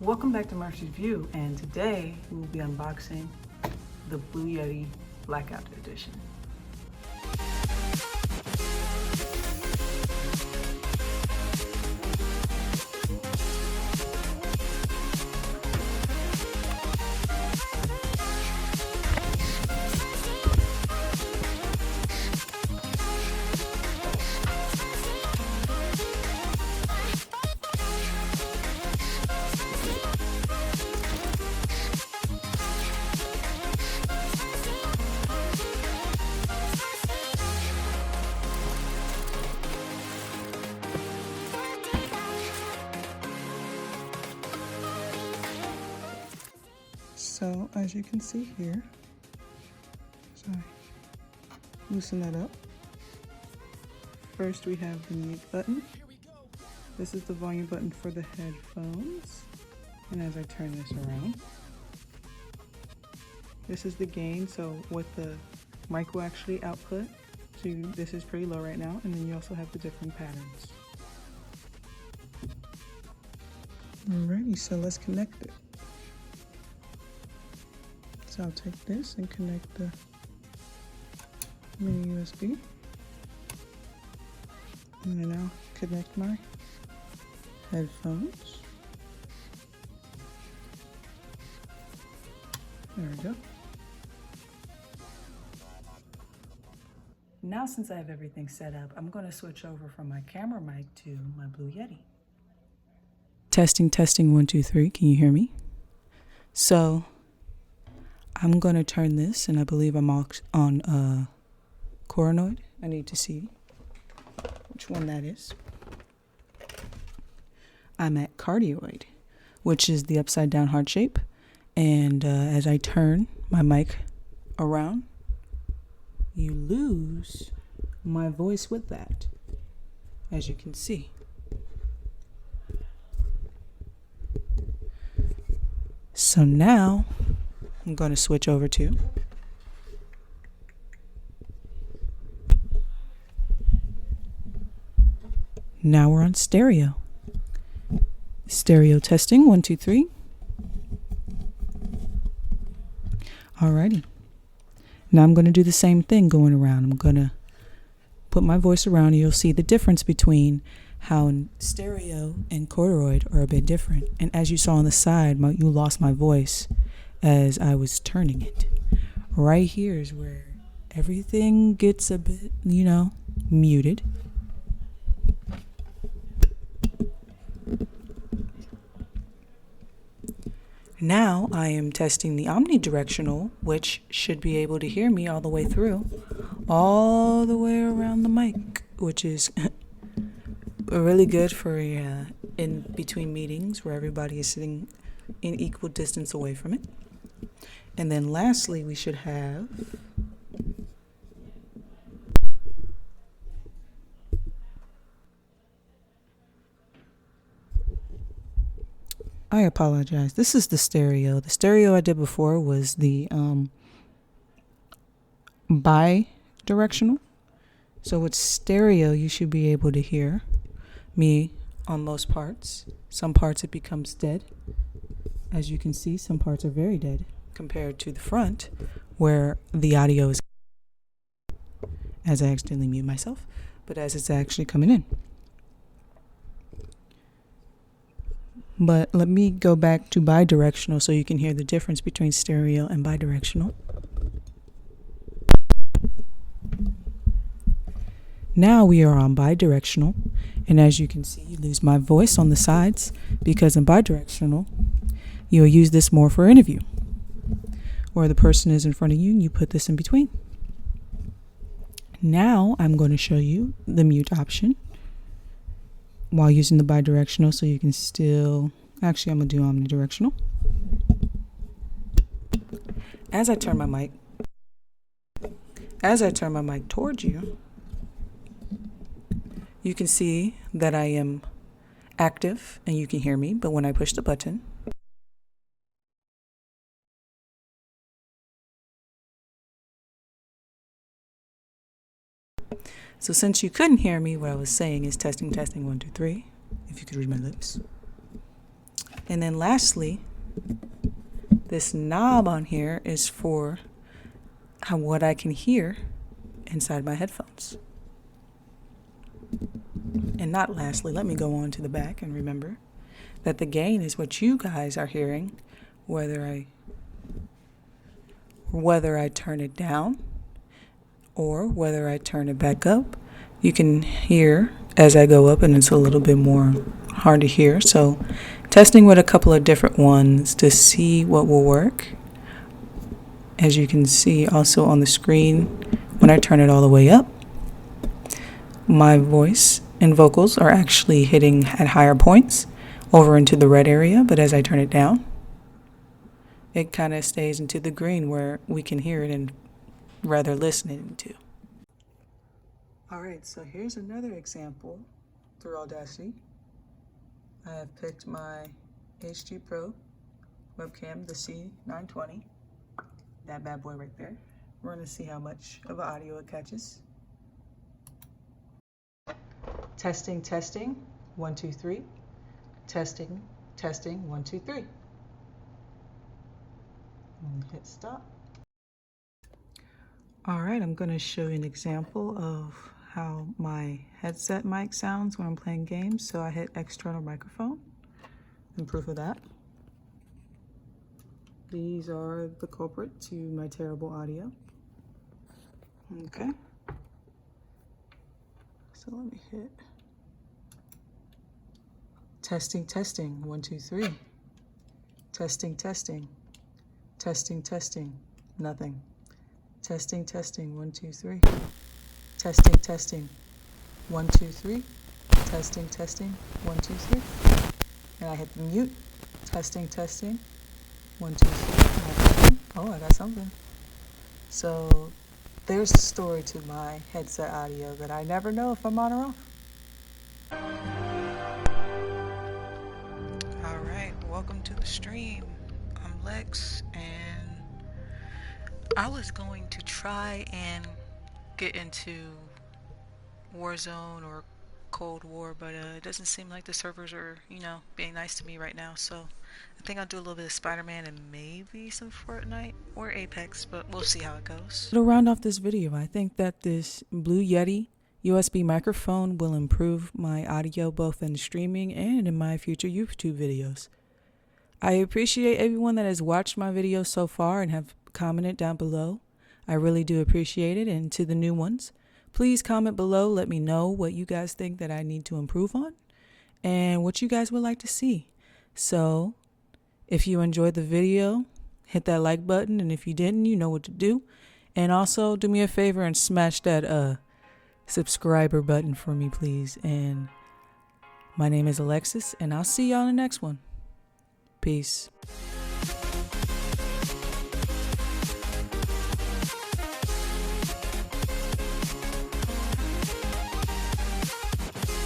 Welcome back to MurphReviews, and today we will be unboxing the Blue Yeti Blackout Edition. So as you can see here, loosen that up. First we have the mute button. This is the volume button for the headphones. And as I turn this around, this is the gain, so what the mic will actually output. So this is pretty low right now, and then you also have the different patterns. Alrighty, so let's connect it. So I'll take this and connect the mini USB. And then I'll connect my headphones. There we go. Now since I have everything set up, I'm going to switch over from my camera mic to my Blue Yeti. Testing, 1, 2, 3. Can you hear me? So I'm going to turn this, and I believe I'm on coronoid. I need to see which one that is. I'm at cardioid, which is the upside down heart shape. And as I turn my mic around, you lose my voice with that, as you can see. So now I'm going to switch over to now we're on stereo. Stereo testing, 1, 2, 3. Alrighty. Now I'm going to do the same thing going around. I'm going to put my voice around, and you'll see the difference between how stereo and cardioid are a bit different. And as you saw on the side, you lost my voice as I was turning it. Right here is where everything gets a bit, muted. Now I am testing the omnidirectional, which should be able to hear me all the way through, all the way around the mic, which is really good for in between meetings where everybody is sitting in equal distance away from it. And then lastly, we should have I apologize. This is the stereo. The stereo I did before was the bi-directional. So with stereo, you should be able to hear me on most parts. Some parts it becomes dead. As you can see, some parts are very dead compared to the front where the audio is, as I accidentally mute myself, but as it's actually coming in. But let me go back to bidirectional so you can hear the difference between stereo and bidirectional. Now we are on bidirectional, and as you can see, you lose my voice on the sides because in bidirectional, you'll use this more for interview, where the person is in front of you and you put this in between. Now I'm going to show you the mute option while using the bidirectional, so you can still, actually I'm going to do omnidirectional. As I turn my mic towards you, you can see that I am active and you can hear me, but when I push the button, so since you couldn't hear me, what I was saying is testing, 1, 2, 3. If you could read my lips. And then lastly, this knob on here is for what I can hear inside my headphones. And not lastly, let me go on to the back and remember that the gain is what you guys are hearing, whether I turn it down or whether I turn it back up. You can hear as I go up, and it's a little bit more hard to hear. So testing with a couple of different ones to see what will work. As you can see also on the screen, when I turn it all the way up, my voice and vocals are actually hitting at higher points over into the red area, but as I turn it down, it kind of stays into the green where we can hear it and rather listening to. All right, so here's another example through Audacity. I have picked my HG Pro webcam, the C920, that bad boy right there. We're gonna see how much of audio it catches. Testing, testing, 1, 2, 3. Testing, testing, 1, 2, 3. And hit stop. All right, I'm gonna show you an example of how my headset mic sounds when I'm playing games. So I hit external microphone, and proof of that. These are the culprit to my terrible audio. Okay. So let me hit testing, testing, 1, 2, 3. Testing, testing, testing, testing, nothing. Testing, testing, 1, 2, 3. Testing, testing, 1, 2, 3. Testing, testing, 1, 2, 3. And I hit the mute. Testing, testing, 1, 2, 3. Oh, I got something. So there's the story to my headset audio that I never know if I'm on or off. All right, welcome to the stream. I'm Lex, and I was going to try and get into Warzone or Cold War, but it doesn't seem like the servers are, being nice to me right now. So I think I'll do a little bit of Spider-Man and maybe some Fortnite or Apex, but we'll see how it goes. To round off this video, I think that this Blue Yeti USB microphone will improve my audio both in streaming and in my future YouTube videos. I appreciate everyone that has watched my videos so far and have commented down below. I really do appreciate it. And to the new ones, please comment below. Let me know what you guys think that I need to improve on and what you guys would like to see. So if you enjoyed the video, hit that like button. And if you didn't, you know what to do. And also do me a favor and smash that subscriber button for me, please. And my name is Alexis, and I'll see y'all in the next one. Peace.